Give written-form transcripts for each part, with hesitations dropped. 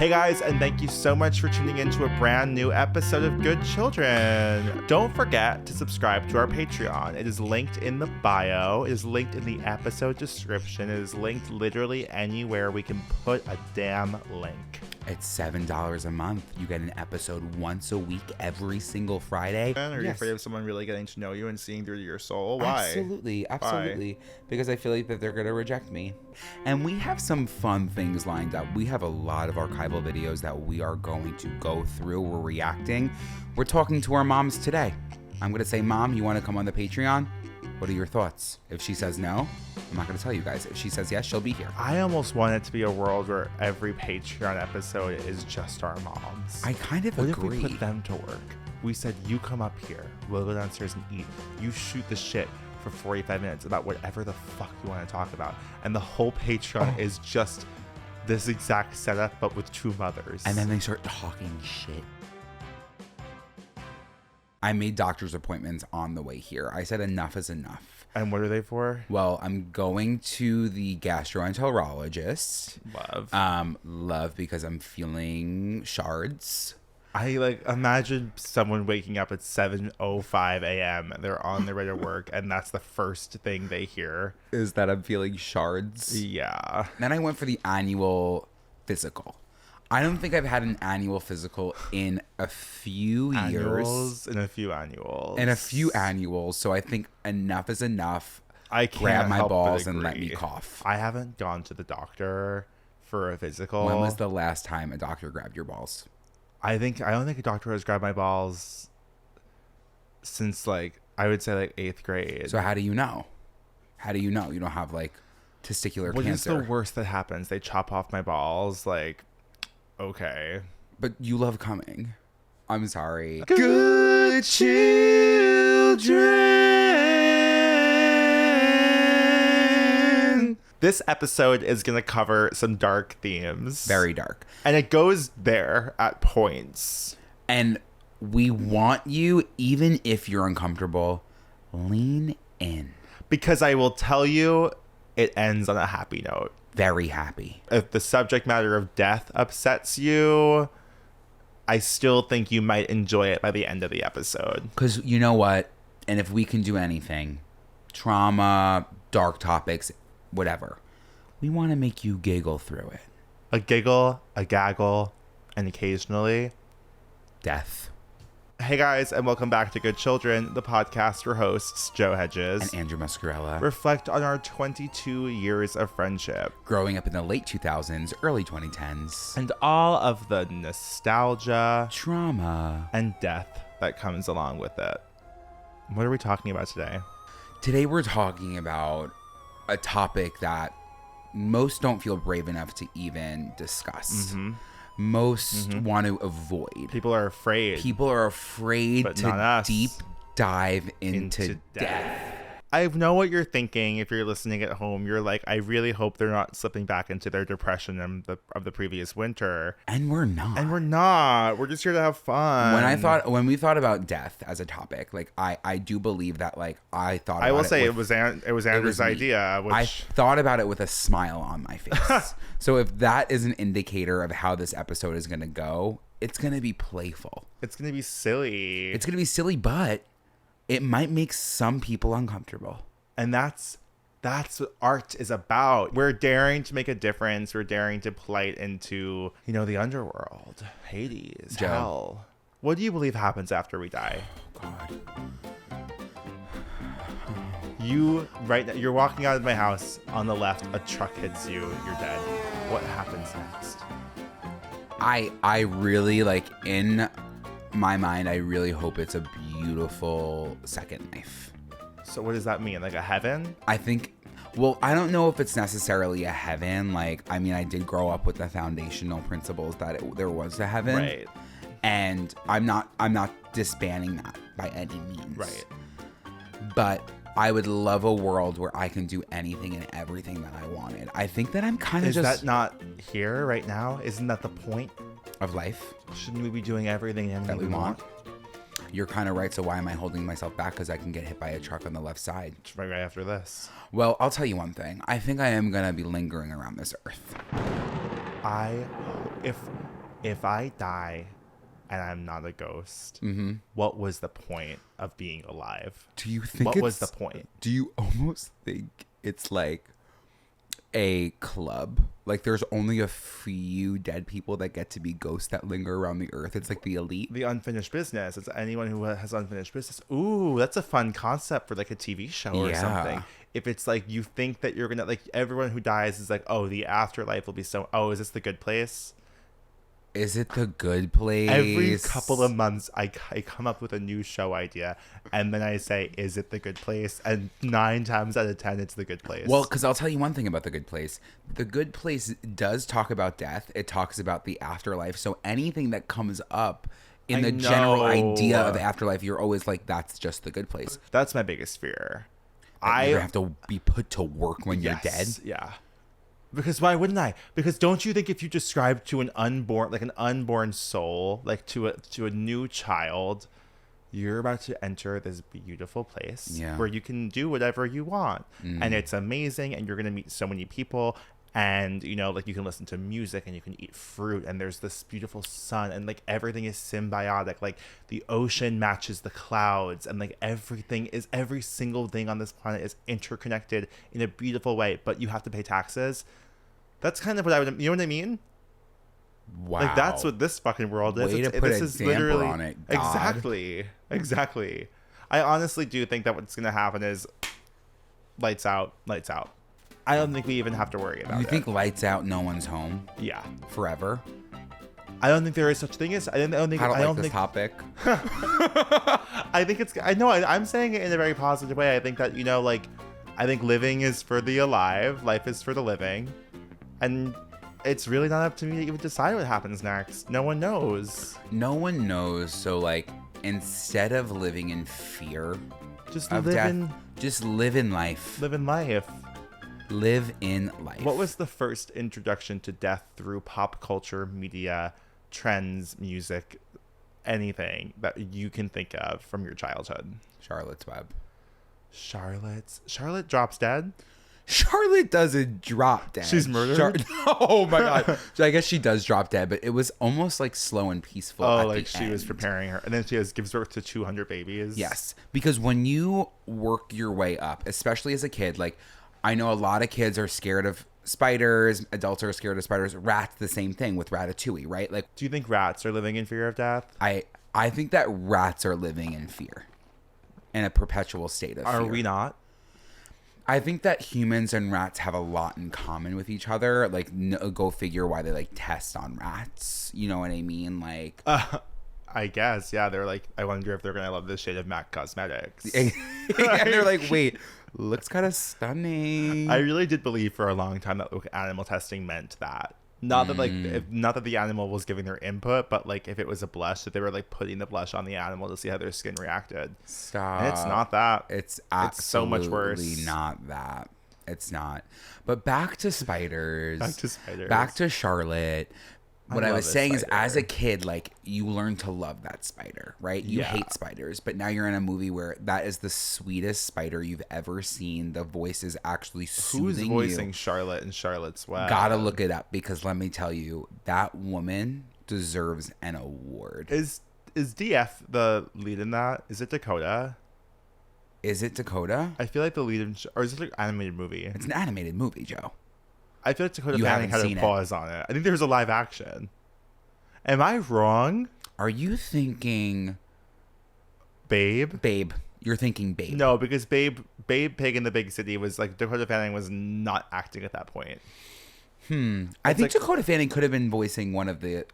Hey guys, and thank you so much for tuning in to a brand new episode of Good Children. Don't forget to subscribe to our Patreon. It is linked in the bio. It is linked in the episode description. It is linked literally anywhere we can put a damn link. It's $7 a month. You get an episode once a week, every single Friday. Are you afraid of someone really getting to know you and seeing through your soul? Why? Absolutely. Why? Because I feel like that they're going to reject me. And we have some fun things lined up. We have a lot of archival videos that we are going to go through. We're reacting. We're talking to our moms today. I'm going to say, Mom, you want to come on the Patreon? What are your thoughts? If she says no, I'm not going to tell you guys. If she says yes, she'll be here. I almost want it to be a world where every Patreon episode is just our moms. I kind of agree. What if we put them to work? We said, you come up here. We'll go downstairs and eat. You shoot the shit for 45 minutes about whatever the fuck you want to talk about. And the whole Patreon is just this exact setup, but with two mothers. And then they start talking shit. I made doctor's appointments on the way here. I said enough is enough. And what are they for? Well, I'm going to the gastroenterologist. Love because I'm feeling shards. I imagine someone waking up at 7:05 a.m. They're on their way to work, and that's the first thing they hear. Is that I'm feeling shards? Yeah. Then I went for the annual physical. I don't think I've had an annual physical in a few years. In a few annuals. So I think enough is enough. I can't grab my help balls but and let agree. me cough. I haven't gone to the doctor for a physical. When was the last time a doctor grabbed your balls? I don't think a doctor has grabbed my balls since I would say 8th grade. So how do you know? How do you know you don't have testicular What cancer? is the worst that happens? They chop off my balls. Okay. But you love coming. I'm sorry. Good children. This episode is going to cover some dark themes. Very dark. And it goes there at points. And we want you, even if you're uncomfortable, lean in. Because I will tell you, it ends on a happy note. Very happy. If the subject matter of death upsets you, I still think you might enjoy it by the end of the episode. Because you know what? And if we can do anything, trauma, dark topics, whatever, we want to make you giggle through it. A giggle, a gaggle, and occasionally death. Hey guys, and welcome back to Good Children, the podcast where hosts Joe Hegyes and Andrew Muscarella reflect on our 22 years of friendship, growing up in the late 2000s, early 2010s, and all of the nostalgia, trauma, and death that comes along with it. What are we talking about today? Today we're talking about a topic that most don't feel brave enough to even discuss. Mm-hmm. Most want to avoid. People are afraid. People are afraid But not to us. deep dive into death. I know what you're thinking. If you're listening at home, you're like, I really hope they're not slipping back into their depression of the previous winter. And we're not. And we're not. We're just here to have fun. When we thought about death as a topic, I do believe that I thought about I will it say with, it was Andrew's me. idea. Which I thought about it with a smile on my face. So if that is an indicator of how this episode is going to go, it's going to be playful. It's going to be silly. It's going to be silly, but it might make some people uncomfortable. And that's what art is about. We're daring to make a difference. We're daring to plight into, the underworld, Hades, Joe. hell. What do you believe happens after we die? God. You're walking out of my house. On the left, a truck hits you. You're dead. What happens next? I really, in my mind, I really hope it's a beautiful second life. So what does that mean? Like a heaven? I think, I don't know if it's necessarily a heaven. I did grow up with the foundational principles that there was a heaven. Right. And I'm not disbanding that by any means. Right. But I would love a world where I can do anything and everything that I wanted. I think that I'm kind of Is that not here right now? Isn't that the point of life? Shouldn't we be doing everything and anything That we we want? You're kind of right. So why am I holding myself back? Because I can get hit by a truck on the left side. Right after this. Well, I'll tell you one thing. I think I am going to be lingering around this earth. If if I die and I'm not a ghost, what was the point of being alive? Do you think what was the point? Do you almost think it's like a club? Like there's only a few dead people that get to be ghosts that linger around the earth. It's like the elite. The unfinished business. It's anyone who has unfinished business. Ooh, that's a fun concept for like a TV show or something. If it's like you think that you're gonna, like, everyone who dies is like, oh, the afterlife will be so, oh, is this the good place? Is it the good place? Every couple of months, I come up with a new show idea, and then I say, is it the good place? And 9 times out of 10, it's the good place. Well, because I'll tell you one thing about the good place. The good place does talk about death. It talks about the afterlife. So anything that comes up in the general idea of afterlife, you're always like, that's just the good place. That's my biggest fear. I have to be put to work when you're dead. Yeah. Because why wouldn't I? Because don't you think if you describe to an unborn soul, like to a new child, you're about to enter this beautiful place where you can do whatever you want, and it's amazing, and you're gonna meet so many people, and you know, like, you can listen to music and you can eat fruit, and there's this beautiful sun, and like everything is symbiotic, like the ocean matches the clouds, and like every single thing on this planet is interconnected in a beautiful way, but you have to pay taxes. That's kind of what I would, you know what I mean? Wow. Like, that's what this fucking world is. Way to put a damper on it, God. Exactly. I honestly do think that what's going to happen is lights out. I don't think we even have to worry about it. You think lights out, no one's home? Yeah. Forever? I don't think there is such thing as, I don't think this topic. I think it's, I'm saying it in a very positive way. I think that, you know, like, I think living is for the alive, life is for the living. And it's really not up to me to even decide what happens next. No one knows. So, like, instead of living in fear of death, just live in life. Live in life. Live in life. What was the first introduction to death through pop culture, media, trends, music, anything that you can think of from your childhood? Charlotte's Web. Charlotte drops dead? Charlotte doesn't drop dead. She's murdered? Oh my God. So I guess she does drop dead, but it was almost like slow and peaceful. Oh, like she was preparing her. And then she gives birth to 200 babies. Yes. Because when you work your way up, especially as a kid, like, I know a lot of kids are scared of spiders. Adults are scared of spiders. Rats, the same thing with Ratatouille, right? Like, do you think rats are living in fear of death? I think that rats are living in fear. In a perpetual state of fear. Are we not? I think that humans and rats have a lot in common with each other. Like, go figure why they like test on rats. You know what I mean? Like, I guess, yeah. They're like, I wonder if they're gonna love this shade of MAC Cosmetics. And they're like, wait, looks kind of stunning. I really did believe for a long time that animal testing meant that. Not that not that the animal was giving their input, but like if it was a blush, that they were like putting the blush on the animal to see how their skin reacted. Stop. And it's not that. It's so much worse. Not that. It's not. But back to spiders. Back to Charlotte. What I was saying is, as a kid, like, you learn to love that spider, right? You hate spiders, but now you're in a movie where that is the sweetest spider you've ever seen. The voice is actually soothing you. Who's voicing Charlotte and Charlotte's Web? Gotta look it up, because let me tell you, that woman deserves an award. Is DF the lead in that? Is it Dakota? Is it Dakota? I feel like the lead in, or is it like an animated movie? It's an animated movie, Joe. I feel like Dakota Fanning had a pause on it. I think there's a live action. Am I wrong? Are you thinking Babe? Babe. You're thinking Babe. No, because Babe Pig in the Big City was like, Dakota Fanning was not acting at that point. I think Dakota Fanning could have been voicing one of the...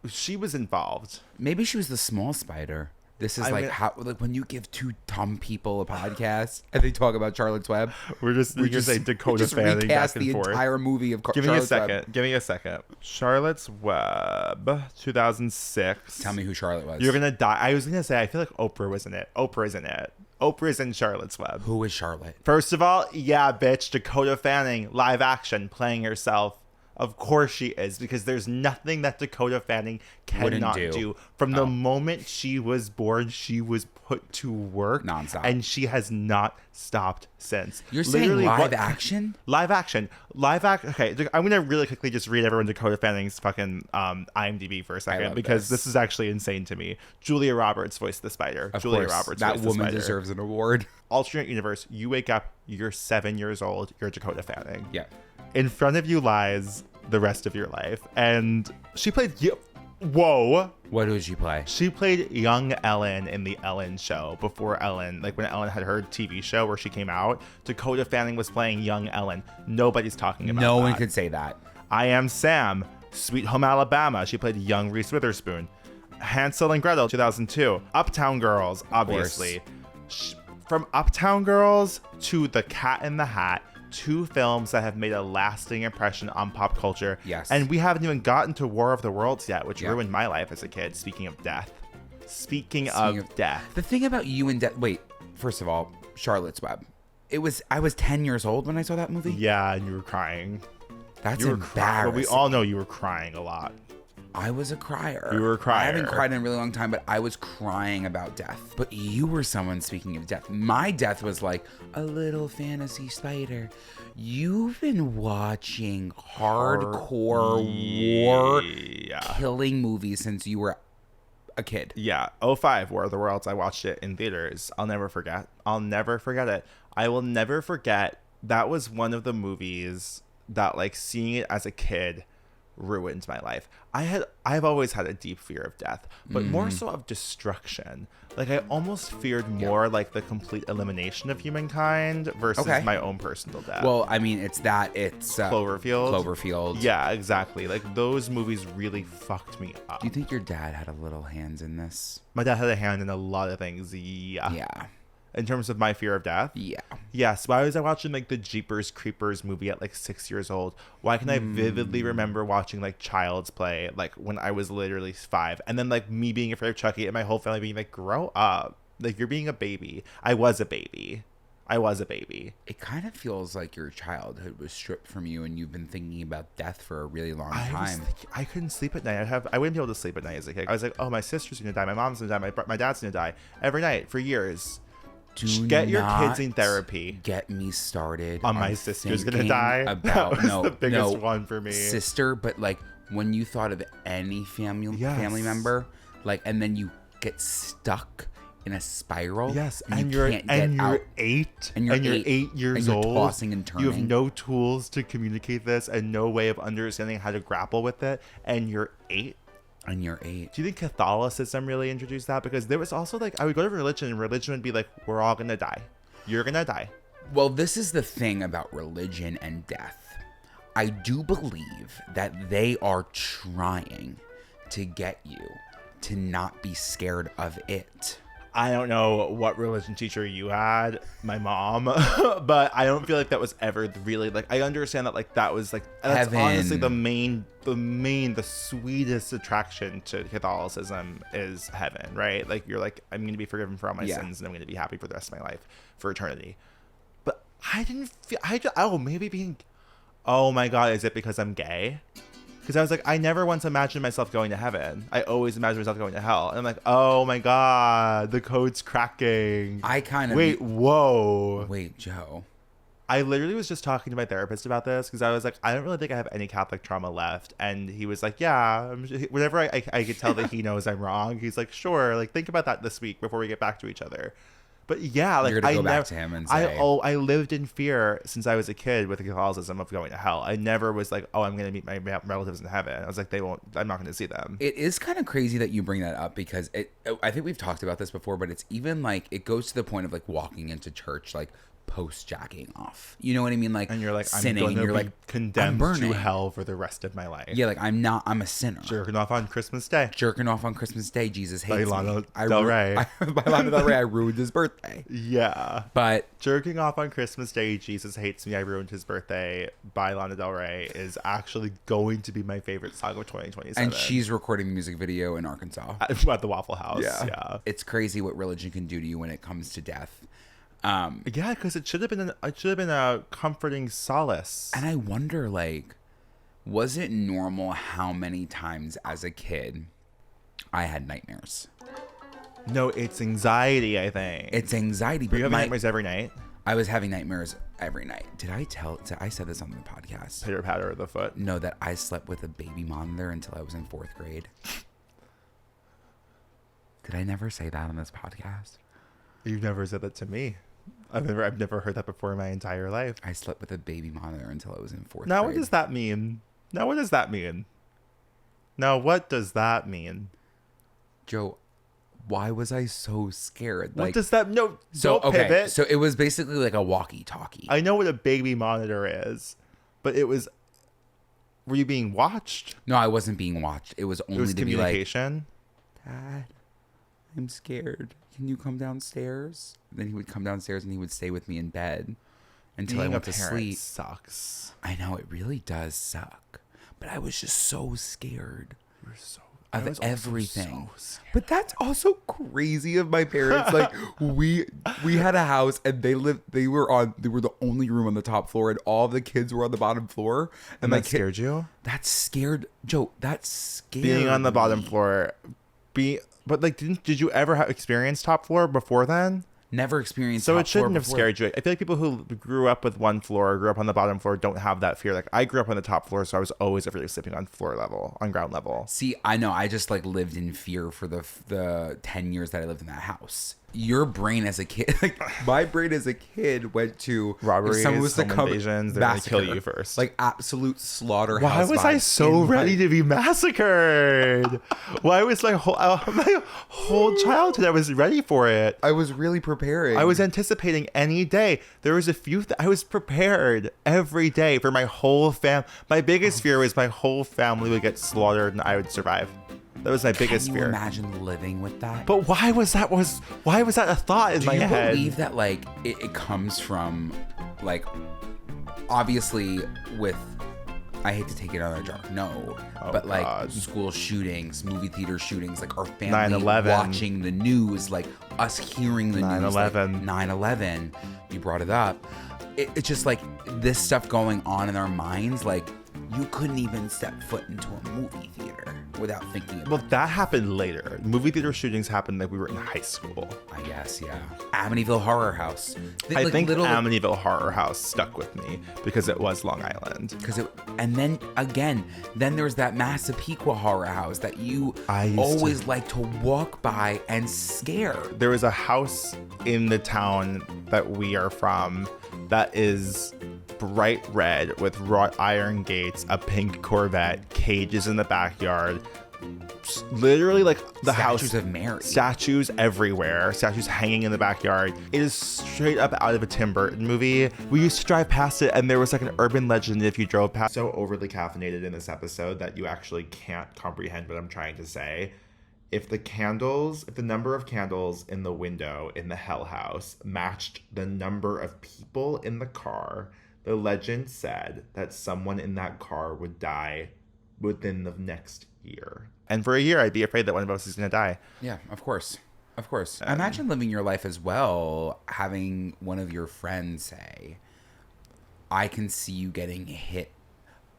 She was involved. Maybe she was the small spider. This is how when you give two dumb people a podcast and they talk about Charlotte's Web. We're just say Dakota Fanning back and forth. The entire movie of Give me a second. Charlotte's Web, 2006. Tell me who Charlotte was. You're gonna die. I was gonna say I feel like Oprah was in it. Oprah isn't it. Oprah is in Charlotte's Web. Who is Charlotte? First of all, yeah, bitch, Dakota Fanning, live action, playing herself. Of course she is, because there's nothing that Dakota Fanning cannot do. From the moment she was born, she was put to work nonstop, and she has not stopped since. You're saying live action? Live action. Okay, I'm gonna really quickly just read everyone Dakota Fanning's fucking IMDb for a second, because this is actually insane to me. Julia Roberts voiced the Spider. Of Julia course, Roberts. That woman deserves an award. Alternate universe. You wake up. You're 7 years old. You're Dakota Fanning. Yeah. In front of you lies the rest of your life. And she played... Whoa. What did she play? She played young Ellen in the Ellen show before Ellen. Like when Ellen had her TV show where she came out, Dakota Fanning was playing young Ellen. Nobody's talking about that. No one could say that. I Am Sam. Sweet Home Alabama. She played young Reese Witherspoon. Hansel and Gretel, 2002. Uptown Girls, obviously. From Uptown Girls to The Cat in the Hat, 2 films that have made a lasting impression on pop culture. Yes. And we haven't even gotten to War of the Worlds yet, which ruined my life as a kid. Speaking of death. Speaking of death. The thing about you and death... Wait, first of all, Charlotte's Web. I was 10 years old when I saw that movie. Yeah, and you were crying. That's embarrassing. But we all know you were crying a lot. I was a crier. You were a crier. I haven't cried in a really long time, but I was crying about death. But you were someone, speaking of death. My death was like a little fantasy spider. You've been watching hardcore war killing movies since you were a kid. Yeah. 05, War of the Worlds. I watched it in theaters. I'll never forget it. I will never forget. That was one of the movies that, like, seeing it as a kid ruined my life. I've always had a deep fear of death, but more so of destruction. Like, I almost feared more like the complete elimination of humankind versus my own personal death. Well, I mean, it's Cloverfield. Yeah, exactly. Like, those movies really fucked me up. Do you think your dad had a little hands in this? My dad had a hand in a lot of things. Yeah. In terms of my fear of death? Yeah. Yes. Why was I watching like the Jeepers Creepers movie at like 6 years old? Why can I vividly remember watching like Child's Play like when I was literally 5? And then like me being afraid of Chucky and my whole family being like, grow up. Like, you're being a baby. I was a baby. It kind of feels like your childhood was stripped from you and you've been thinking about death for a really long time. I couldn't sleep at night. I wouldn't be able to sleep at night as a kid. I was like, oh, my sister's going to die. My mom's going to die. My dad's going to die. Every night for years. Get your kids in therapy. Get me started on my sister's gonna die. That was the biggest one for me. Sister, but like when you thought of any family member, like, and then you get stuck in a spiral. Yes, and you're 8, and you're 8 years old. Tossing and turning. You have no tools to communicate this and no way of understanding how to grapple with it, and you're 8. And you're 8. Do you think Catholicism really introduced that? Because there was also like, I would go to religion and religion would be like, we're all gonna die. You're gonna die. Well, this is the thing about religion and death. I do believe that they are trying to get you to not be scared of it. I don't know what religion teacher you had, my mom, but I don't feel like that was ever really like, I understand that like that was like, that's honestly the sweetest attraction to Catholicism is heaven, right? Like, you're like, I'm going to be forgiven for all my sins and I'm going to be happy for the rest of my life for eternity. But I didn't feel, oh my God, is it because I'm gay? Because I was like, I never once imagined myself going to heaven. I always imagined myself going to hell. And I'm like, oh my God, the code's cracking. Wait, Joe. I literally was just talking to my therapist about this because I was like, I don't really think I have any Catholic trauma left. And he was like, yeah. Whenever I could tell that he knows I'm wrong, he's like, sure, like, think about that this week before we get back to each other. But yeah, like, you're gonna go back to him and say, I lived in fear since I was a kid with Catholicism of going to hell. I never was like, oh, I'm going to meet my relatives in heaven. I was like, I'm not going to see them. It is kind of crazy that you bring that up because I think we've talked about this before, but it's even like, it goes to the point of like walking into church, like post jacking off. You know what I mean? Like, and you're like, sinning, I'm and you're like condemned to hell for the rest of my life. Yeah, like I'm a sinner. Jerking off on Christmas Day. Jesus hates me. By Lana Del Rey. I ruined his birthday. Yeah. But jerking off on Christmas Day, Jesus hates me, I ruined his birthday by Lana Del Rey is actually going to be my favorite song of 2027. And she's recording the music video in Arkansas. At the Waffle House. Yeah. It's crazy what religion can do to you when it comes to death. Yeah, because it should have been a comforting solace. And I wonder, like, Was it normal how many times as a kid I had nightmares? No, it's anxiety, I think. It's anxiety. Were you having nightmares every night? I was having nightmares every night. I said this on the podcast. Pitter patter of the foot. No, that I slept with a baby monitor until I was in 4th grade. Did I never say that on this podcast? You've never said that to me. I've never heard that before in my entire life. I slept with a baby monitor until I was in 4th grade. Now what does that mean? Now what does that mean? Joe, why was I so scared? What does that... No, so, don't okay, pivot. so it was basically like a walkie-talkie. I know what a baby monitor is, but it was... Were you being watched? No, I wasn't being watched. It was only to be like... communication? Dad, I'm scared. Can you come downstairs? Then he would come downstairs and he would stay with me in bed until I went to sleep. Sucks. I know, it really does suck. But I was just so scared. You're so... Of everything. So but that's also crazy of my parents. Like we had a house and they were the only room on the top floor and all the kids were on the bottom floor. And that scared you? That scared Joe. That scared being on the bottom me. floor. But like, did you ever experience top floor before then? Never experienced. So top it shouldn't floor have before. scared you. I feel like people who grew up with one floor, grew up on the bottom floor, don't have that fear. Like I grew up on the top floor, so I was always afraid of sleeping on ground level. See, I know. I just like lived in fear for the 10 years that I lived in that house. Your brain as a kid, like my brain as a kid, went to robberies, if someone was to home come, invasions. They're gonna kill you first. Like absolute slaughterhouse. Why was I so ready to be massacred? Why was my whole childhood I was ready for it? I was really preparing. I was anticipating any day. There was a few. I was prepared every day for my whole My biggest fear was my whole family would get slaughtered and I would survive. That was my biggest fear. Can you imagine living with that? But why was that a thought in my head? Do you believe that like it comes from like obviously with I hate to take it out of the jar. No. But like God. School shootings, movie theater shootings, like our family 9/11. watching the news, like us hearing the news. 9/11. Like 9/11. You brought it up. It's just like this stuff going on in our minds, like you couldn't even step foot into a movie theater without thinking about Well, that happened later. Movie theater shootings happened like we were in high school. I guess, yeah. Amityville Horror House. I think Amityville Horror House stuck with me because it was Long Island. And then again, there was that Massapequa Horror House that you always like to walk by and scare. There was a house in the town that we are from that is bright red with wrought iron gates, a pink Corvette, cages in the backyard, literally like the Statues house of Mary. Statues everywhere, statues hanging in the backyard. It is straight up out of a Tim Burton movie. We used to drive past it and there was like an urban legend if you drove past. So overly caffeinated in this episode that you actually can't comprehend what I'm trying to say. If the number of candles in the window in the Hell House matched the number of people in the car, the legend said that someone in that car would die within the next year. And for a year, I'd be afraid that one of us is going to die. Yeah, of course. Of course. Imagine living your life as well, having one of your friends say, I can see you getting hit,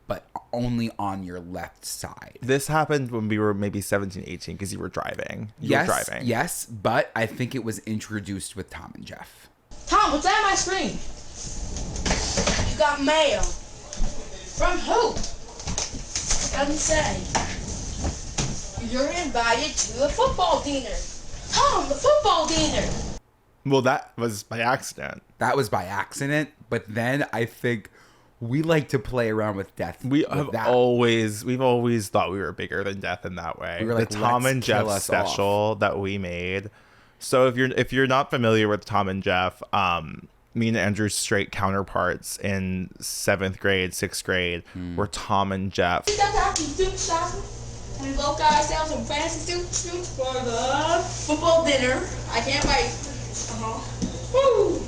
but only on your left side. This happened when we were maybe 17, 18, because you were driving. Yes, but I think it was introduced with Tom and Jeff. Tom, what's that on my screen? You got mail. From who? Doesn't say. You're invited to a football dinner. Tom, the football dinner. Well, that was by accident. That was by accident, but then I think we like to play around with death. We've always thought we were bigger than death in that way. We were like, the Tom and Jeff special that we made. So if you're not familiar with Tom and Jeff, me and Andrew's straight counterparts in 7th grade, 6th grade were Tom and Jeff. We both got ourselves some fancy suits for the football dinner. I can't wait. Woo!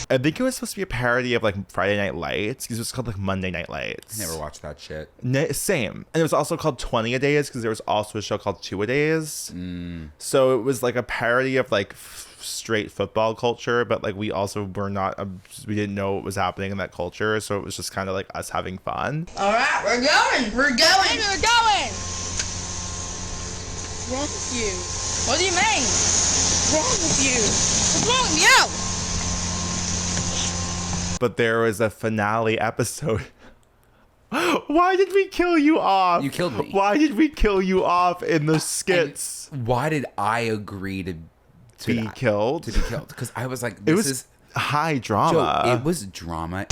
I think it was supposed to be a parody of like Friday Night Lights because it was called like Monday Night Lights. Never watched that shit. Same. And it was also called 20-A-Days because there was also a show called 2-A-Days. So it was like a parody of like straight football culture, but like we also were not, we didn't know what was happening in that culture. So it was just kind of like us having fun. All right, we're going. We're going. We're going. What's wrong with you? What do you mean? What's wrong with you? What's wrong with you? But there was a finale episode. Why did we kill you off? You killed me. Why did we kill you off in the skits? And why did I agree to be killed? To be killed? Because I was like, this is high drama. Joe, it was drama.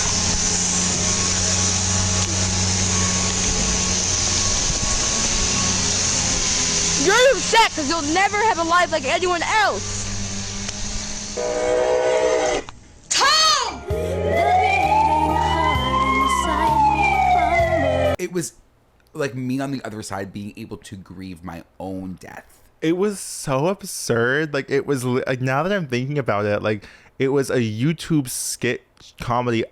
You're upset because you'll never have a life like anyone else. Tom! It was like me on the other side being able to grieve my own death. It was so absurd. Like it was like, now that I'm thinking about it, like it was a YouTube skit comedy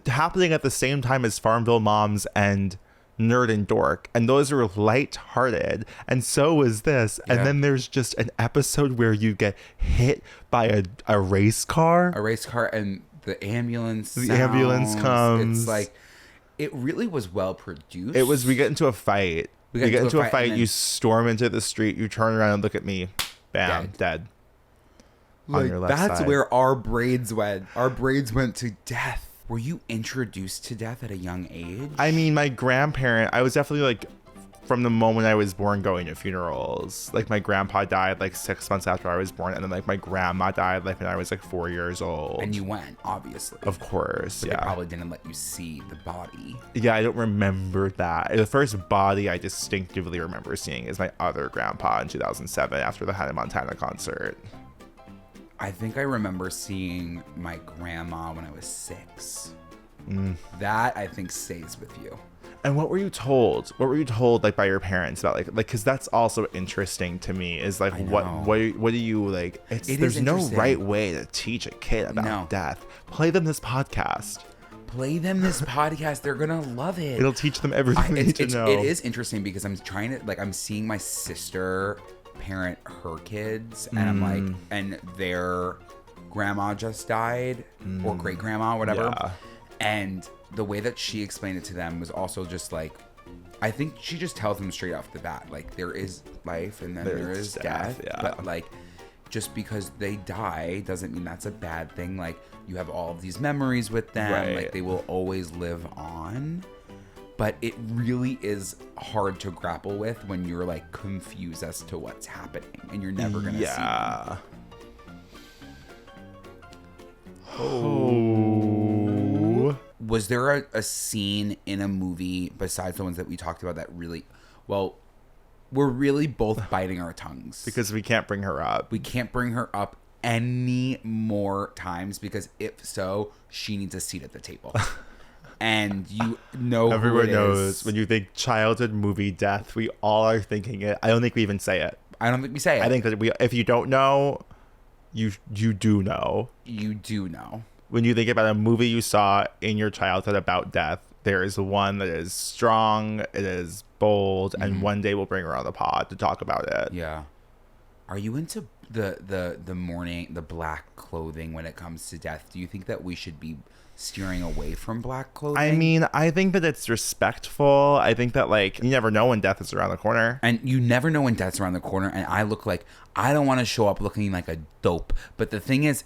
happening at the same time as Farmville Moms and Nerd and Dork, and those are light-hearted, and so was this. Yeah. And then there's just an episode where you get hit by a race car. And the ambulance comes. It's like, it really was well produced. It was, we get into a fight. We get into a fight, then, you storm into the street, you turn around and look at me. Bam, dead. Like, on your left that's side. where our braids went. Our braids went to death. Were you introduced to death at a young age? I mean, my grandparent, I was definitely like, from the moment I was born, going to funerals. Like my grandpa died like 6 months after I was born, and then like my grandma died like when I was like 4 years old. And you went, obviously. Of course, but yeah. They probably didn't let you see the body. Yeah, I don't remember that. The first body I distinctively remember seeing is my other grandpa in 2007 after the Hannah Montana concert. I think I remember seeing my grandma when I was 6. That I think stays with you. And what were you told? What were you told like by your parents about like because that's also interesting to me is like what do you like? There's no right way to teach a kid about death. Play them this podcast. They're gonna love it. It'll teach them everything they need to know. It is interesting because I'm trying to I'm seeing my sister parent her kids, and I'm like, and their grandma just died or great grandma, whatever. Yeah. And the way that she explained it to them was also just like, I think she just tells them straight off the bat, like there is life and then there is death. Yeah. But like, just because they die doesn't mean that's a bad thing. Like you have all of these memories with them, right. Like they will always live on. But it really is hard to grapple with when you're like confused as to what's happening and you're never gonna see them. Oh. Was there a scene in a movie besides the ones that we talked about that really, well, we're really both biting our tongues because we can't bring her up. We can't bring her up any more times because if so, she needs a seat at the table. And you know, everyone knows when you think childhood movie death, we all are thinking it. I don't think we even say it. I don't think we say it. I think that if you don't know, you do know. You do know. When you think about a movie you saw in your childhood about death, there is one that is strong, it is bold, and one day we'll bring her on the pod to talk about it. Yeah. Are you into the mourning, the black clothing when it comes to death? Do you think that we should be steering away from black clothing? I mean, I think that it's respectful. I think that like you never know when death is around the corner. And you never know when death's around the corner. And I look like, I don't want to show up looking like a dope. But the thing is,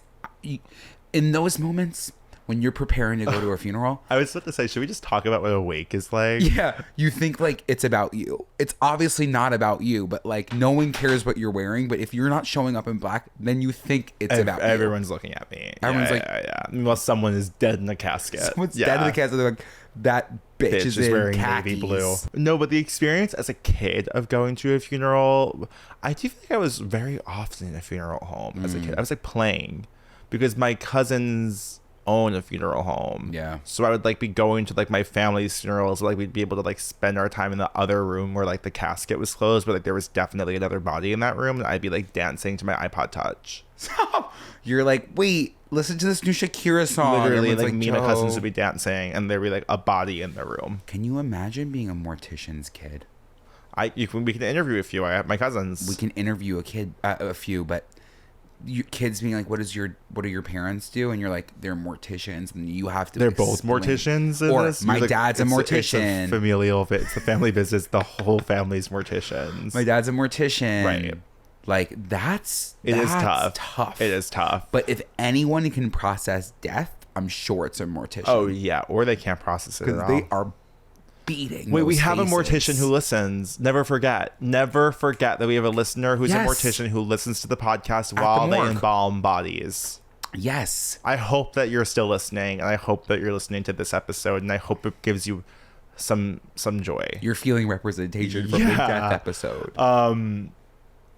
in those moments when you're preparing to go to a funeral, I was about to say, should we just talk about what a wake is like? Yeah, you think like it's about you. It's obviously not about you, but like no one cares what you're wearing. But if you're not showing up in black, then you think it's about you. Everyone's looking at me. Everyone's yeah. Unless someone is dead in the casket. Someone's dead in the casket. They're like, that bitch is wearing khakis. Navy blue. No, but the experience as a kid of going to a funeral, I do think I was very often in a funeral home as a kid. I was like playing because my cousins own a funeral home. Yeah. So I would like be going to like my family's funerals. Like we'd be able to like spend our time in the other room where like the casket was closed, but like there was definitely another body in that room. And I'd be like dancing to my iPod Touch. You're like, wait, listen to this new Shakira song. Literally, Everyone's like me and my cousins "Yo." would be dancing, and there'd be like a body in the room. Can you imagine being a mortician's kid? We can interview a few. I have my cousins. We can interview a few, but you kids being like, what do your parents do? And you're like, they're morticians, and you have to. They're both morticians. In or this? my You're dad's a mortician. It's a familial. It's the family business. The whole family's morticians. My dad's a mortician. Right. Like that's It is tough. It is tough. But if anyone can process death, I'm sure it's a mortician. Oh yeah, or they can't process it at because all. they are beating. Wait, we those have a faces. mortician who listens. Never forget that we have a listener who's Yes. a mortician who listens to the podcast At while the they morgue. embalm bodies. Yes. I hope that you're still listening, and I hope that you're listening to this episode, and I hope it gives you some joy. You're feeling representation from the Yeah. death episode.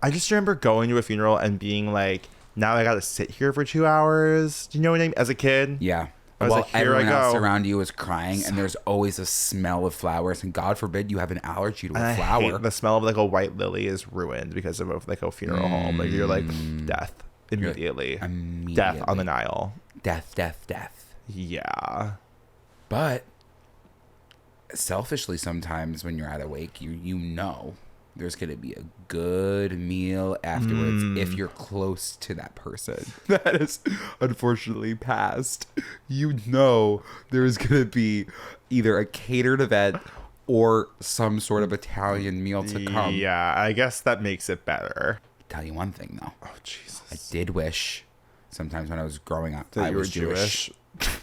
I just remember going to a funeral and being like, now I got to sit here for 2 hours. Do you know what I mean? As a kid. Yeah. I was Well, like, here I everyone else go. around you is crying, and there's always a smell of flowers. And God forbid you have an allergy to And a I flower. hate the smell of like a white lily is ruined because of like a funeral home. Like you're like death immediately. Death on the Nile. Death. Yeah. But selfishly, sometimes when you're at a wake, you know there's going to be a good meal afterwards if you're close to that person that is unfortunately passed. You know there's going to be either a catered event or some sort of Italian meal to come. Yeah, I guess that makes it better. Tell you one thing though, Oh Jesus. I did wish sometimes when I was growing up That I you were was Jewish. Jewish.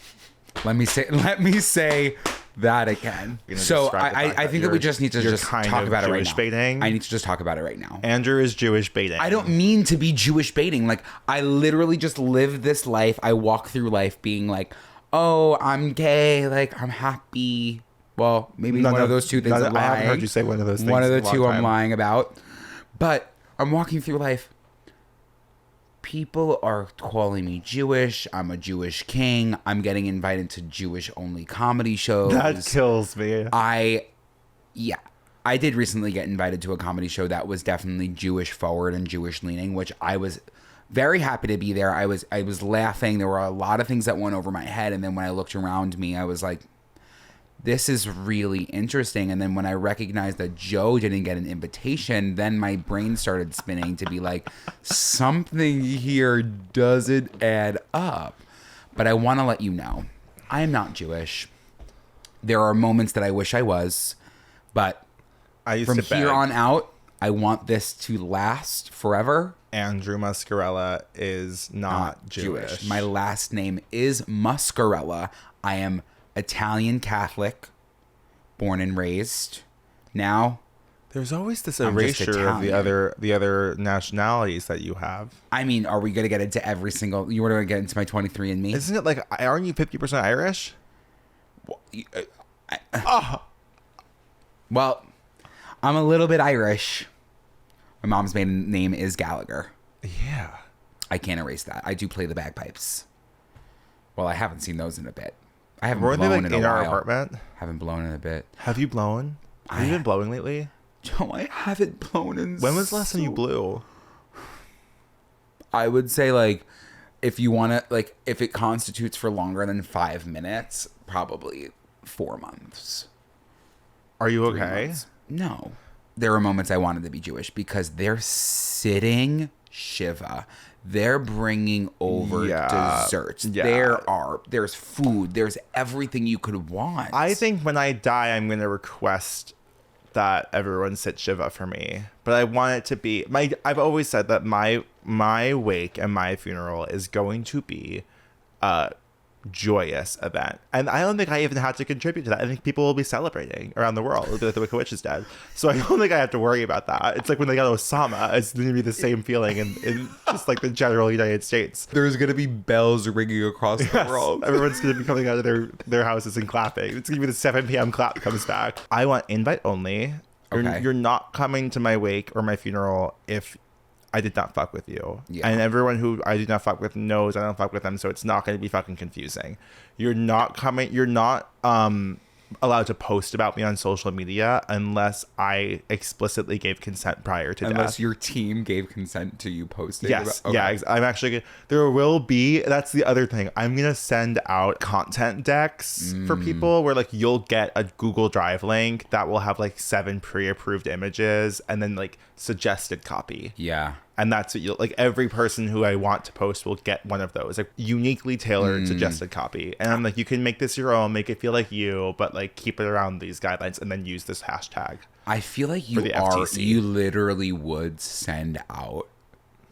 Let me say that again. You're gonna So describe the fact I that think that we you're- just need to you're just kind talk of about it right Jewish now. baiting? I need to just talk about it right now. Andrew is Jewish baiting. I don't mean to be Jewish baiting. Like I literally just live this life. I walk through life being like, oh, I'm gay. Like I'm happy. Well, maybe one of those two things. I'm I haven't lying. heard you say one of those things. One of in the a two long I'm time. lying about. But I'm walking through life. People are calling me Jewish. I'm a Jewish king. I'm getting invited to Jewish only comedy shows. That kills me. I did recently get invited to a comedy show that was definitely Jewish forward and Jewish leaning, which I was very happy to be there. I was laughing. There were a lot of things that went over my head, and then when I looked around me, I was like, this is really interesting. And then when I recognized that Joe didn't get an invitation, then my brain started spinning to be like, something here doesn't add up. But I want to let you know, I am not Jewish. There are moments that I wish I was, but I used from to beg. here on out, I want this to last forever. Andrew Muscarella is not Jewish. My last name is Muscarella. I am Italian Catholic, born and raised. Now, There's always this I'm just erasure of Italian. the other nationalities that you have. I mean, are we going to get into every single... You want to get into my 23andMe? Isn't it like, aren't you 50% Irish? Well, I'm a little bit Irish. My mom's maiden name is Gallagher. Yeah. I can't erase that. I do play the bagpipes. Well, I haven't seen those in a bit. I haven't Weren't they blown like in in a our while. apartment? Haven't blown in a bit. Have you blown? Have you been blowing lately? Joe, I haven't blown in. When was the last time you blew? I would say like, if you want to, like, if it constitutes for longer than 5 minutes, probably 4 months. Are you 3 okay? months. No. There were moments I wanted to be Jewish because they're sitting Shiva. They're bringing over Yeah. desserts. Yeah. There's food. There's everything you could want. I think when I die, I'm going to request that everyone sit Shiva for me. But I want it to be I've always said that my wake and my funeral is going to be a joyous event. And I don't think I even had to contribute to that. I think people will be celebrating around the world that the Wicked Witch is dead. So I don't think I have to worry about that. It's like when they got Osama, it's going to be the same feeling in just like the general United States. There's going to be bells ringing across the Yes, world. everyone's going to be coming out of their houses and clapping. It's going to be the 7 p.m. clap comes back. I want invite only. Okay. You're not coming to my wake or my funeral if I did not fuck with you. Yeah. And everyone who I do not fuck with knows I don't fuck with them, so it's not going to be fucking confusing. You're not allowed to post about me on social media unless I explicitly gave consent prior to Unless death. your team gave consent to you posting. Yes. Okay. Yeah. I'm actually, there will be, that's the other thing. I'm going to send out content decks for people where like you'll get a Google Drive link that will have like 7 pre-approved images and then like suggested copy. Yeah. And that's what you'll like. Every person who I want to post will get one of those, like uniquely tailored suggested copy. And I'm like, you can make this your own, make it feel like you, but like keep it around these guidelines, and then use this hashtag. I feel like you literally would send out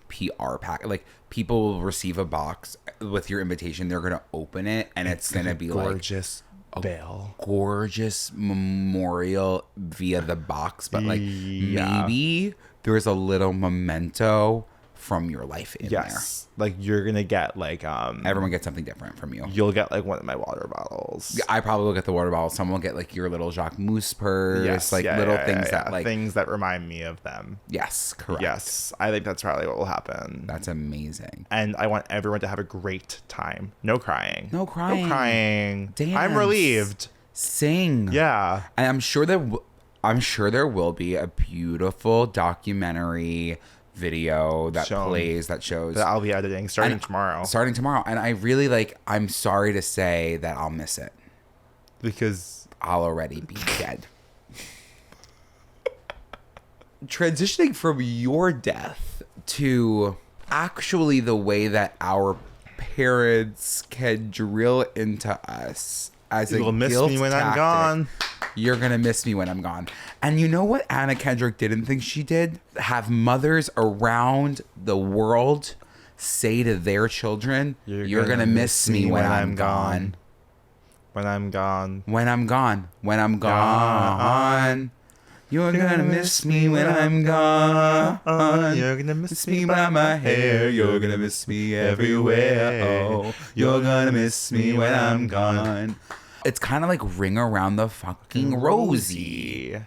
PR pack. Like people will receive a box with your invitation. They're gonna open it, and it's gonna be gorgeous veil, gorgeous memorial via the box, but like maybe there's a little memento from your life in there. Like you're gonna get like everyone gets something different from you. You'll get like one of my water bottles. Yeah, I probably will get the water bottle. Someone will get like your little Jacques Mousse purse, things that remind me of them. Yes, correct. Yes, I think that's probably what will happen. That's amazing. And I want everyone to have a great time. No crying. No crying. Dance. I'm Dance. relieved. Sing. Yeah. And I'm sure there will be a beautiful documentary video that shows that I'll be editing starting tomorrow. And I really I'm sorry to say that I'll miss it because I'll already be dead. Transitioning from your death to actually the way that our parents can drill into us as a You'll miss guilt me when tactic. I'm gone. You're going to miss me when I'm gone. And you know what Anna Kendrick didn't think she did? Have mothers around the world say to their children, you're going to miss me when I'm gone. When I'm gone. When I'm gone. When I'm gone. You're gonna miss me when I'm gone. You're gonna miss me by my hair. You're gonna miss me everywhere. Oh, you're gonna miss me when I'm gone. It's kind of like Ring Around the Fucking Rosie.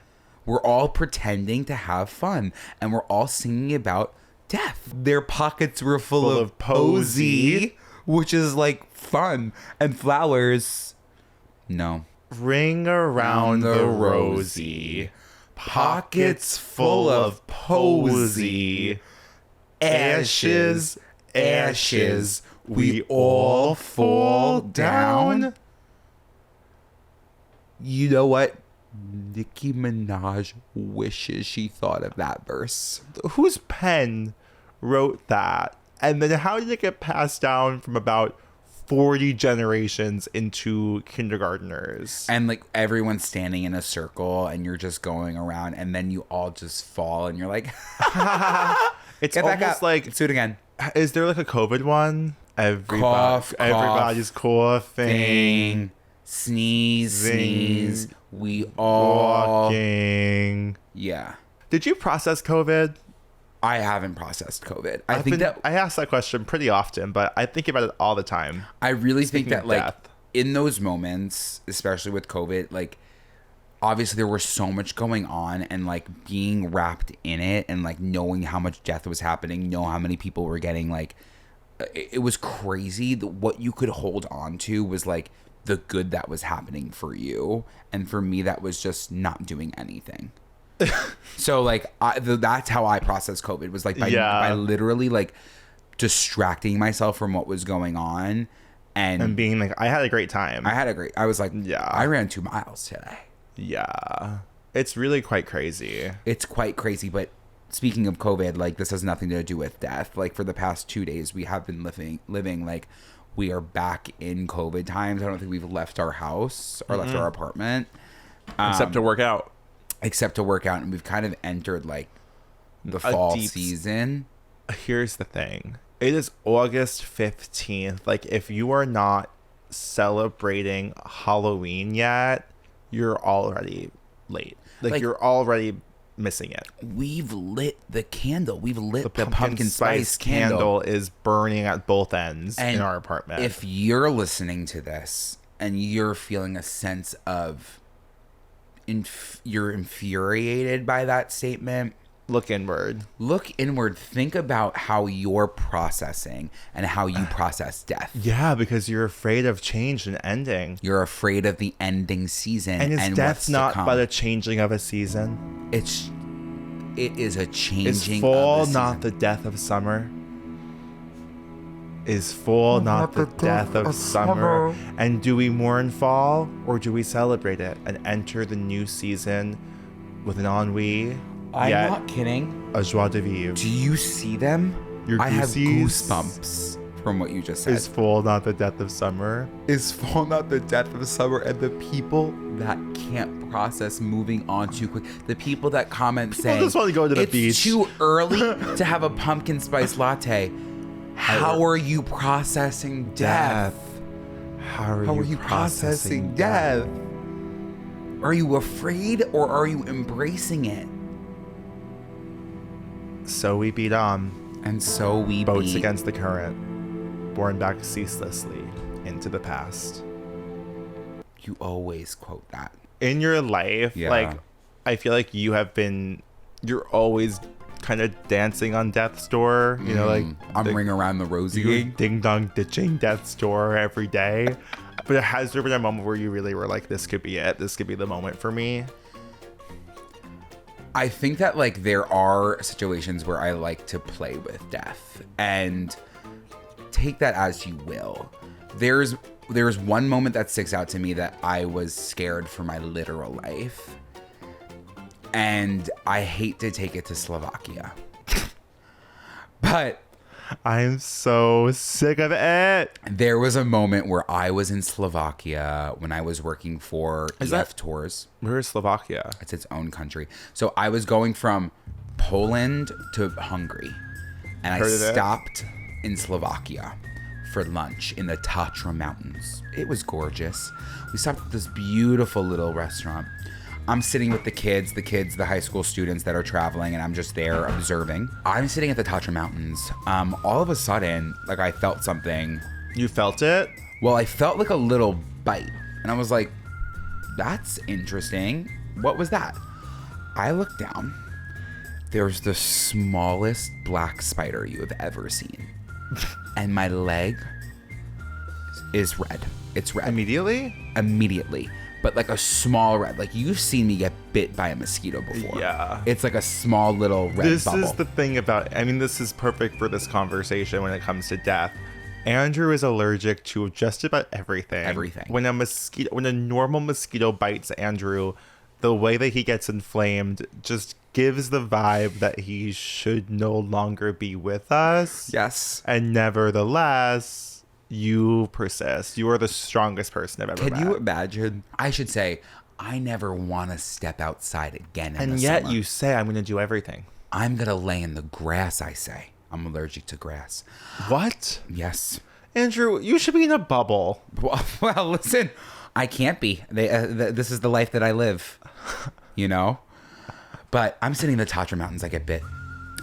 We're all pretending to have fun, and we're all singing about death. Their pockets were full of posy, which is like fun, and flowers. No. Ring around the rosy. Pockets full of posy. Ashes, ashes, we all fall down. You know what? Nicki Minaj wishes she thought of that verse. Whose pen wrote that? And then how did it get passed down from about 40 generations into kindergartners? And like everyone's standing in a circle and you're just going around and then you all just fall and you're like, it's get back almost up. like, Let's do it again. Is there like a COVID one? Everybody's coughing. Sneeze, sneeze. We all walking. Yeah. Did you process COVID? I haven't processed COVID. I ask that question pretty often, but I think about it all the time. I really think that like death. in those moments, especially with COVID, like obviously there was so much going on and like being wrapped in it and like knowing how much death was happening, know how many people were getting like, it was crazy. What you could hold on to was like the good that was happening for you. And for me, that was just not doing anything. So like that's how I processed COVID, was like by literally like distracting myself from what was going on and being like, I had a great time. I was like, I ran 2 miles today. Yeah. It's really quite crazy. It's quite crazy. But speaking of COVID, like this has nothing to do with death. Like for the past 2 days, we have been living like we are back in COVID times. I don't think we've left our house or left our apartment. Except to work out. And we've kind of entered like the fall season. Here's the thing. It is August 15th. Like if you are not celebrating Halloween yet, you're already late. Like you're already missing it. We've lit the candle. We've lit the pumpkin spice candle is burning at both ends in our apartment. If you're listening to this and you're feeling a sense of you're infuriated by that statement, Look inward. Look inward. Think about how you're processing and how you process death. Yeah, because you're afraid of change and ending. You're afraid of the ending season. And death's not but a changing of a season? It is a changing of a season. Is fall not the death of summer? Is fall not the death of summer? And do we mourn fall, or do we celebrate it and enter the new season with an ennui? I'm not kidding. A joie de vivre. Do you see them? Your I have goosies? goosebumps from what you just said. Is fall not the death of summer? Is fall not the death of summer? And the people that can't process moving on too quick, the people that comment saying just want to go to the it's beach. too early to have a pumpkin spice latte. How are you processing death? How are you processing death? Are you afraid or are you embracing it? So we beat on. And so we Boats beat. against the current, borne back ceaselessly into the past. You always quote that. In your life, Yeah. like, I feel like you're always kind of dancing on death's door. You know, like I'm ring around the rosy. you're ding dong ditching death's door every day. But has there been a moment where you really were like, this could be it? This could be the moment for me? I think that like there are situations where I like to play with death, and take that as you will. There's one moment that sticks out to me that I was scared for my literal life, and I hate to take it to Slovakia, but I'm so sick of it. there was a moment where I was in Slovakia when I was working for EF Tours. Where is Slovakia? It's its own country. So I was going from Poland to Hungary, and I Heard of it. stopped in Slovakia for lunch in the Tatra Mountains. It was gorgeous. We stopped at this beautiful little restaurant. I'm sitting with the high school students that are traveling, and I'm just there observing. I'm sitting at the Tatra Mountains. All of a sudden, like I felt something. You felt it? Well, I felt like a little bite, and I was like, that's interesting. What was that? I looked down. There's the smallest black spider you have ever seen. And my leg is red. It's red. Immediately? Immediately. But like a small red. Like you've seen me get bit by a mosquito before. Yeah. It's like a small little red bubble. This is the thing about, I mean, this is perfect for this conversation when it comes to death. Andrew is allergic to just about everything. Everything. When a normal mosquito bites Andrew, the way that he gets inflamed just gives the vibe that he should no longer be with us. Yes. And nevertheless, you persist. You are the strongest person I've ever met. Can you imagine? I should say, I never want to step outside again in And the yet summer. you say, I'm going to do everything. I'm going to lay in the grass, I say. I'm allergic to grass. What? Yes. Andrew, you should be in a bubble. Well, listen, I can't be. This is the life that I live, you know? But I'm sitting in the Tatra Mountains, I get bit.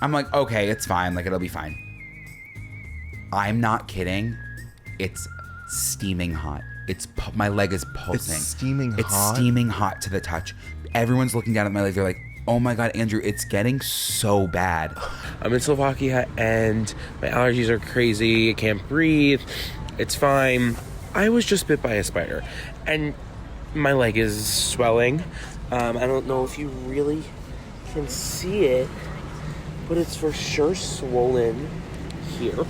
I'm like, okay, it's fine. Like, it'll be fine. I'm not kidding. It's steaming hot. My leg is pulsing. It's steaming hot? It's steaming hot to the touch. Everyone's looking down at my leg. They're like, oh my God, Andrew, it's getting so bad. I'm in Slovakia and my allergies are crazy. I can't breathe. It's fine. I was just bit by a spider and my leg is swelling. I don't know if you really can see it, but it's for sure swollen here.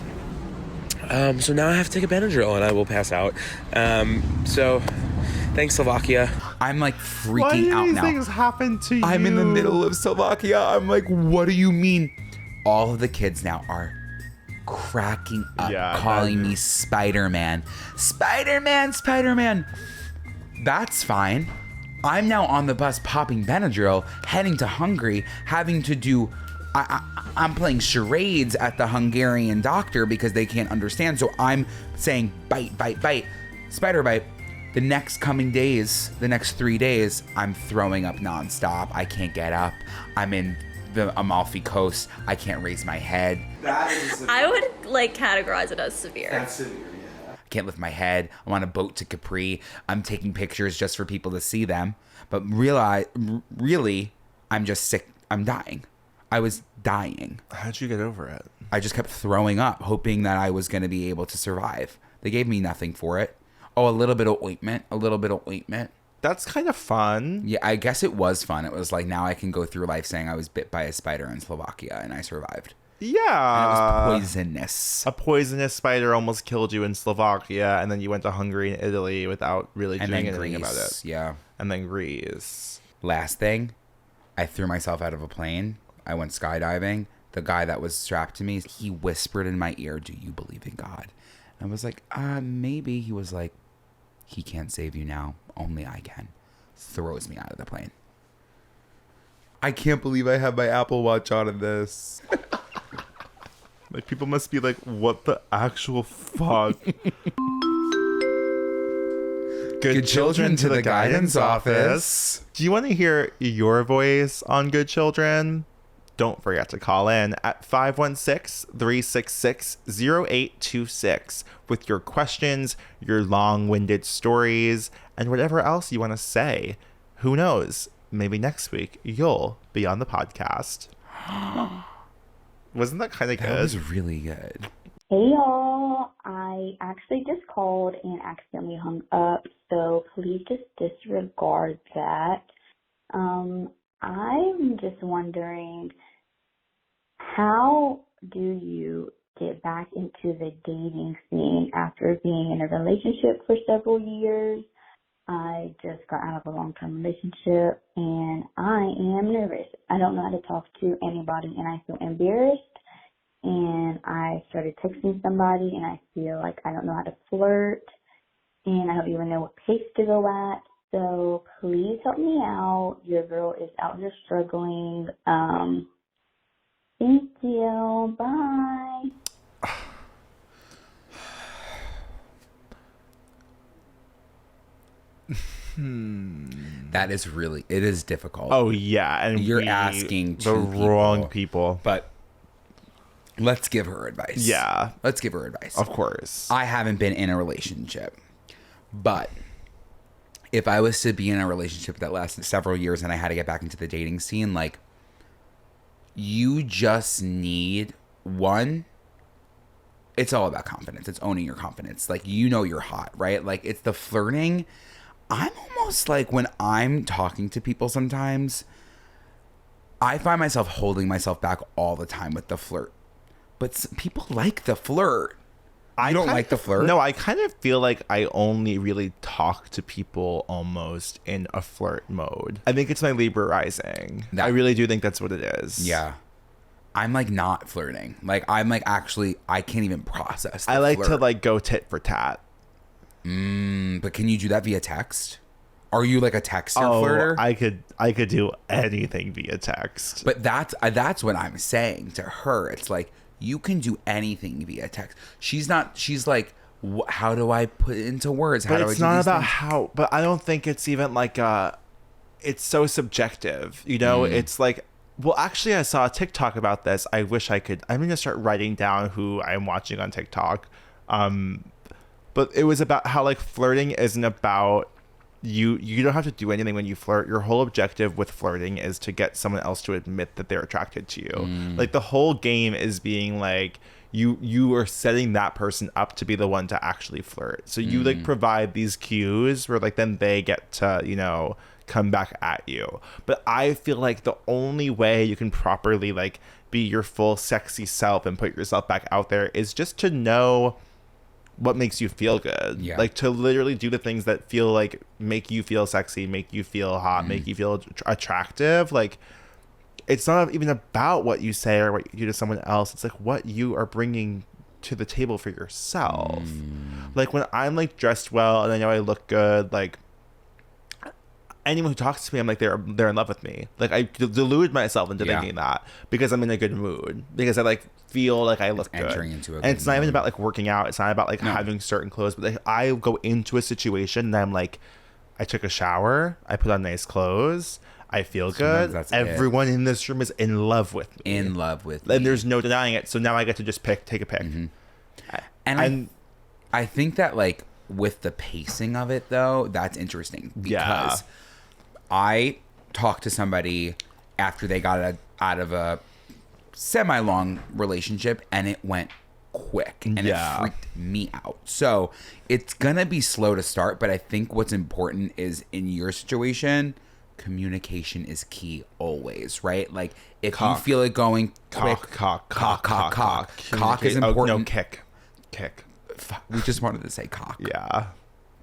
So now I have to take a Benadryl and I will pass out. So thanks, Slovakia. I'm like freaking Why do out these now. things happen to you? I'm in the middle of Slovakia. I'm like, what do you mean? All of the kids now are cracking up, calling me Spider-Man. Spider-Man, Spider-Man. That's fine. I'm now on the bus popping Benadryl, heading to Hungary, having to do... I'm playing charades at the Hungarian doctor because they can't understand. So I'm saying bite, bite, bite, spider bite. The next coming days, the next 3 days, I'm throwing up nonstop. I can't get up. I'm in the Amalfi Coast. I can't raise my head. I would like categorize it as severe. That's severe, yeah. I can't lift my head. I'm on a boat to Capri. I'm taking pictures just for people to see them. But really, I'm just sick. I'm dying. I was dying. How'd you get over it? I just kept throwing up, hoping that I was going to be able to survive. They gave me nothing for it. Oh, a little bit of ointment. That's kind of fun. Yeah, I guess it was fun. It was like, now I can go through life saying I was bit by a spider in Slovakia and I survived. Yeah. And it was poisonous. A poisonous spider almost killed you in Slovakia, and then you went to Hungary and Italy without really doing anything about it. Yeah. And then Greece. Last thing, I threw myself out of a plane. I went skydiving. The guy that was strapped to me, he whispered in my ear, "Do you believe in God?" And I was like, maybe. He was like, "He can't save you now. Only I can." Throws me out of the plane. I can't believe I have my Apple Watch on in this. Like, people must be like, what the actual fuck? Good children to the guidance office. Do you want to hear your voice on Good Children? Don't forget to call in at 516-366-0826 with your questions, your long-winded stories, and whatever else you want to say. Who knows? Maybe next week you'll be on the podcast. Wasn't that kind of good? That was really good. Hey y'all, I actually just called and accidentally hung up, so please just disregard that. I'm just wondering, how do you get back into the dating scene after being in a relationship for several years? I just got out of a long-term relationship and I am nervous. I don't know how to talk to anybody and I feel embarrassed. And I started texting somebody and I feel like I don't know how to flirt and I don't even know what pace to go at. So please help me out. Your girl is out here struggling. Thank you. Bye. That is really, it is difficult. Oh, yeah. And You're asking the two wrong people. But let's give her advice. Yeah. Let's give her advice. Of course. I haven't been in a relationship, but if I was to be in a relationship that lasted several years and I had to get back into the dating scene, like, you just need one. It's all about confidence. It's owning your confidence. Like, you know you're hot, right? Like, it's the flirting. I'm almost like, when I'm talking to people sometimes, I find myself holding myself back all the time with the flirt. But people like the flirt. I don't like the flirt. No, I kind of feel like I only really talk to people almost in a flirt mode. I think it's my Libra rising. I really do think that's what it is. Yeah. I'm like not flirting. Like, I'm like, actually, I can't even process the I like flirt. to like go tit for tat. But can you do that via text? Are you like a texter flirter? I could do anything via text. But that's what I'm saying to her. It's like, you can do anything via text. She's like, how do I put it into words? How but do I it's do not these about things? how. But I don't think it's even like it's so subjective. You know, it's like. Well, actually, I saw a TikTok about this. I wish I could. I'm gonna start writing down who I'm watching on TikTok. But it was about how like flirting isn't about you don't have to do anything when you flirt. Your whole objective with flirting is to get someone else to admit that they're attracted to you. Like, the whole game is being like you are setting that person up to be the one to actually flirt. So you like provide these cues where like then they get to, you know, come back at you. But I feel like the only way you can properly like be your full sexy self and put yourself back out there is just to know what makes you feel good. Yeah. Like, to literally do the things that feel like make you feel sexy, make you feel hot, make you feel attractive. Like, it's not even about what you say or what you do to someone else. It's like what you are bringing to the table for yourself. Like, when I'm like dressed well and I know I look good, like, anyone who talks to me, I'm like, they're in love with me. Like, I delude myself into thinking that because I'm in a good mood, because I like feel like I look Entering good. into a and good it's not even mood. about like working out. It's not about like having certain clothes, but like, I go into a situation and I'm like, I took a shower, I put on nice clothes, I feel Sometimes good. that's Everyone in this room is in love with me. In love with And me. there's no denying it. So now I get to just take a pick. And I think that, like, with the pacing of it, though, that's interesting. Because I talked to somebody after they got out of a semi-long relationship, and it went quick, and it freaked me out. So it's gonna be slow to start, but I think what's important is, in your situation, communication is key always, right? Like, if you feel it going quick, cock is important. Oh, no, kick. We just wanted to say cock. Yeah.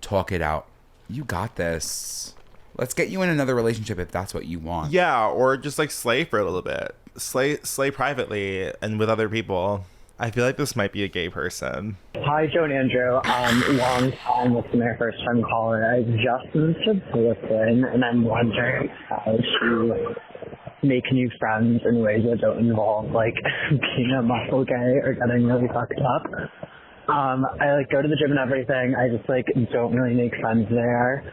Talk it out. You got this. Let's get you in another relationship if that's what you want. Yeah, or just like slay for a little bit. Slay privately and with other people. I feel like this might be a gay person. Hi, Joe and Andrew. Long time listener, first time caller. I just moved to Brooklyn, and I'm wondering how to make new friends in ways that don't involve like being a muscle gay or getting really fucked up. I like go to the gym and everything. I just like don't really make friends there.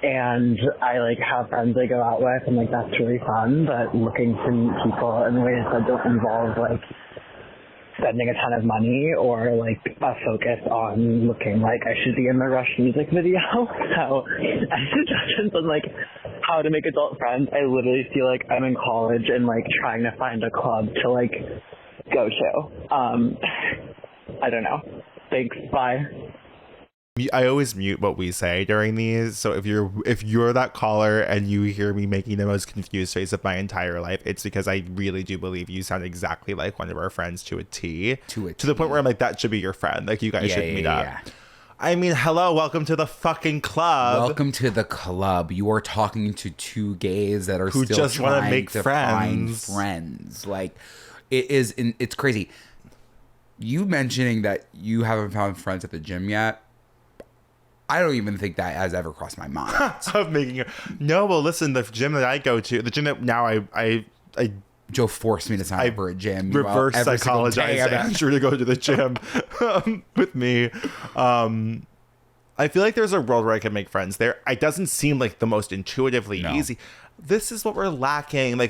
And I like have friends I go out with, and like that's really fun. But looking to meet people in ways that don't involve like spending a ton of money or like a focus on looking like I should be in the Rush music video. So any suggestions on like how to make adult friends? I literally feel like I'm in college and like trying to find a club to like go to. I don't know. Thanks. Bye. I always mute what we say during these, so if you're that caller and you hear me making the most confused face of my entire life, it's because I really do believe you sound exactly like one of our friends to a T. To the point where I'm like, that should be your friend. Like, you guys should meet up. I mean, hello, welcome to the fucking club. Welcome to the club. You are talking to two gays that are who still just want to make find friends. Like, it's crazy. You mentioning that you haven't found friends at the gym yet, I don't even think that has ever crossed my mind. Of making no, well, listen, the gym that I go to, the gym that now I Joe forced me to sign up for a gym. Reverse psychologized Andrew to go to the gym with me. I feel like there's a world where I can make friends there. It doesn't seem like the most intuitively easy. This is what we're lacking. Like,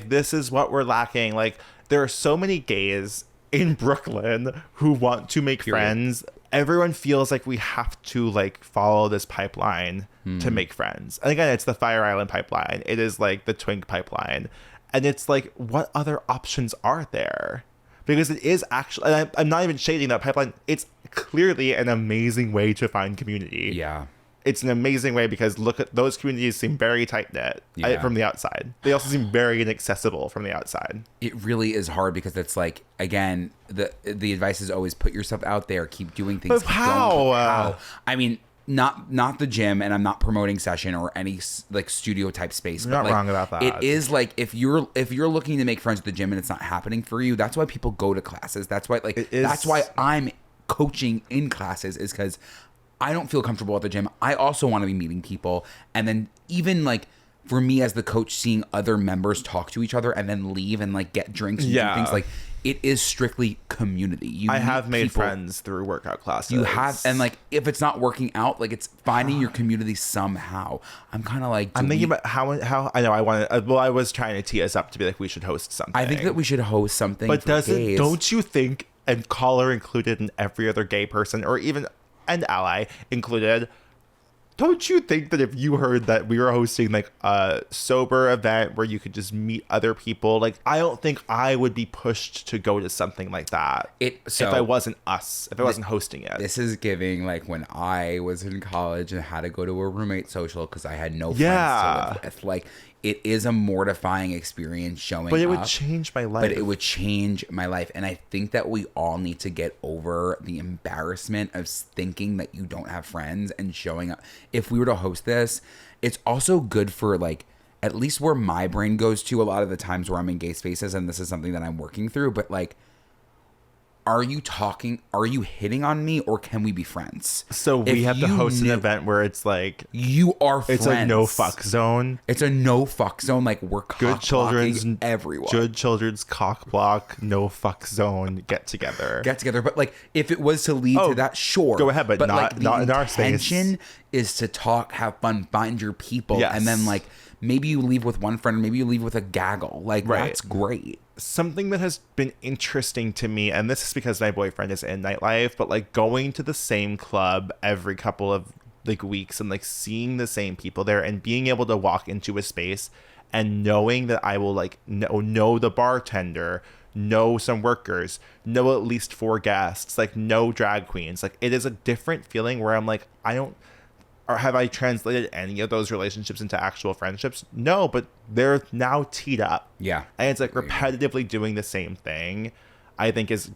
there are so many gays in Brooklyn who want to make friends. Everyone feels like we have to like follow this pipeline to make friends. And again, it's the Fire Island pipeline. It is like the Twink pipeline. And it's like, what other options are there? Because it is actually, and I'm not even shading that pipeline. It's clearly an amazing way to find community. Yeah. It's an amazing way because look at those communities seem very tight knit from the outside. They also seem very inaccessible from the outside. It really is hard because it's like, again, the advice is always put yourself out there, keep doing things. But how? I mean, not the gym, and I'm not promoting session or any like studio type space. You're not wrong about that. It is like if you're looking to make friends at the gym and it's not happening for you, that's why people go to classes. That's why that's why I'm coaching in classes, is because I don't feel comfortable at the gym. I also want to be meeting people. And then even like for me as the coach, seeing other members talk to each other and then leave and like get drinks and do things, like it is strictly community. I have made friends through workout classes. You have, and like if it's not working out, like it's finding your community somehow. I'm kind of like, I'm thinking about how I know I want to. Well, I was trying to tee us up to be like, we should host something. I think that we should host something. But don't you think, and caller included and every other gay person or even an ally included, don't you think that if you heard that we were hosting like a sober event where you could just meet other people, like I don't think I would be pushed to go to something like that if I wasn't hosting it. This is giving like when I was in college and had to go to a roommate social because I had no friends to live with. Like, it is a mortifying experience showing up. But it would change my life. But it would change my life. And I think that we all need to get over the embarrassment of thinking that you don't have friends and showing up. If we were to host this, it's also good for like, at least where my brain goes to a lot of the times where I'm in gay spaces, and this is something that I'm working through, but like, are you hitting on me, or can we be friends? So we have to host an event where it's like, you are friends. It's a no fuck zone. It's a no fuck zone. Like, we're good children's everyone. Good children's cock block, no fuck zone get together. But like, if it was to lead to that, sure. Go ahead, but not, like, not in our space. The intention is to talk, have fun, find your people, and then like, maybe you leave with one friend, maybe you leave with a gaggle. Like, that's great. Something that has been interesting to me, and this is because my boyfriend is in nightlife, but like going to the same club every couple of like weeks and like seeing the same people there and being able to walk into a space and knowing that I will like know the bartender, know some workers, know at least 4 guests, like know drag queens. Like it is a different feeling where I'm like, or have I translated any of those relationships into actual friendships? No, but they're now teed up. Yeah. And it's like repetitively doing the same thing, I think is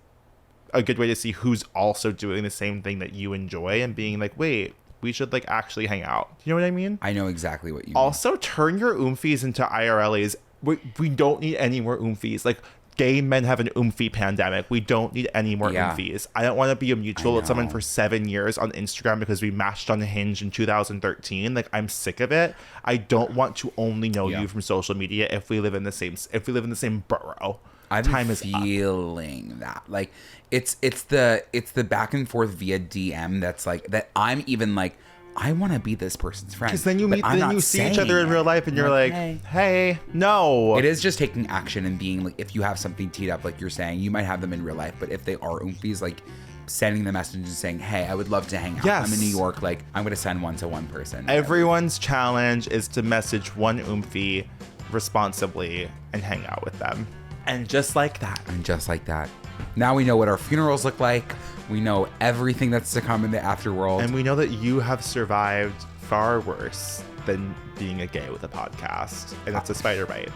a good way to see who's also doing the same thing that you enjoy and being like, wait, we should like actually hang out. You know what I mean? I know exactly what you mean. Also, turn your oomfies into IRLs. We don't need any more oomfies. Like, gay men have an oomfie pandemic. We don't need any more oomfies. I don't want to be a mutual with someone for 7 years on Instagram because we matched on Hinge in 2013. Like, I'm sick of it. I don't want to only know you from social media if we live in the same borough. I'm feeling that. Like, it's the back and forth via DM that's like, that I'm even like, I want to be this person's friend. Because then you see each other in real life and you're like, hey, no. It is just taking action and being like, if you have something teed up, like you're saying, you might have them in real life, but if they are oomfies, like sending the message and saying, hey, I would love to hang out. Yes. I'm in New York. Like, I'm going to send one to one person. Everyone's challenge is to message one oomfie responsibly and hang out with them. And just like that. Now we know what our funerals look like. We know everything that's to come in the afterworld. And we know that you have survived far worse than being a gay with a podcast. And that's a Spiderbite.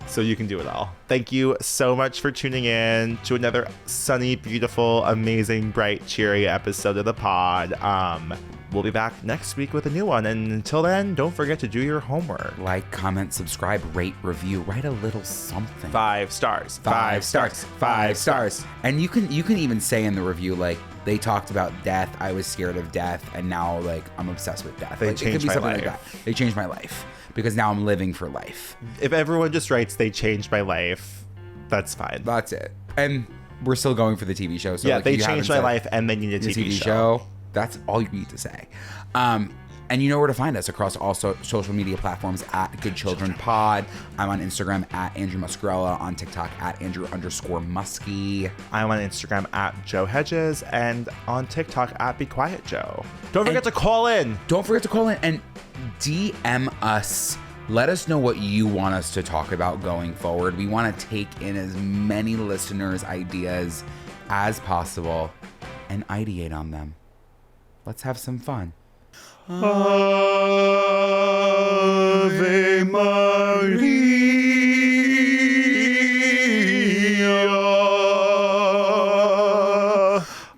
So you can do it all. Thank you so much for tuning in to another sunny, beautiful, amazing, bright, cheery episode of the pod. We'll be back next week with a new one. And until then, don't forget to do your homework. Like, comment, subscribe, rate, review, write a little something. 5 stars. 5 stars. 5 stars. And you can even say in the review, like, they talked about death. I was scared of death. And now, like, I'm obsessed with death. They changed my life. Like that. They changed my life. Because now I'm living for life. If everyone just writes, they changed my life, that's fine. That's it. And we're still going for the TV show. So yeah, like, they changed my life and they need a TV show. That's all you need to say. And you know where to find us across all social media platforms at Good Children Pod. I'm on Instagram at Andrew Muscarella, on TikTok at Andrew_Muskie. I'm on Instagram at Joe Hegyes and on TikTok at Be Quiet Joe. Don't forget to call in. And DM us. Let us know what you want us to talk about going forward. We want to take in as many listeners' ideas as possible and ideate on them. Let's have some fun.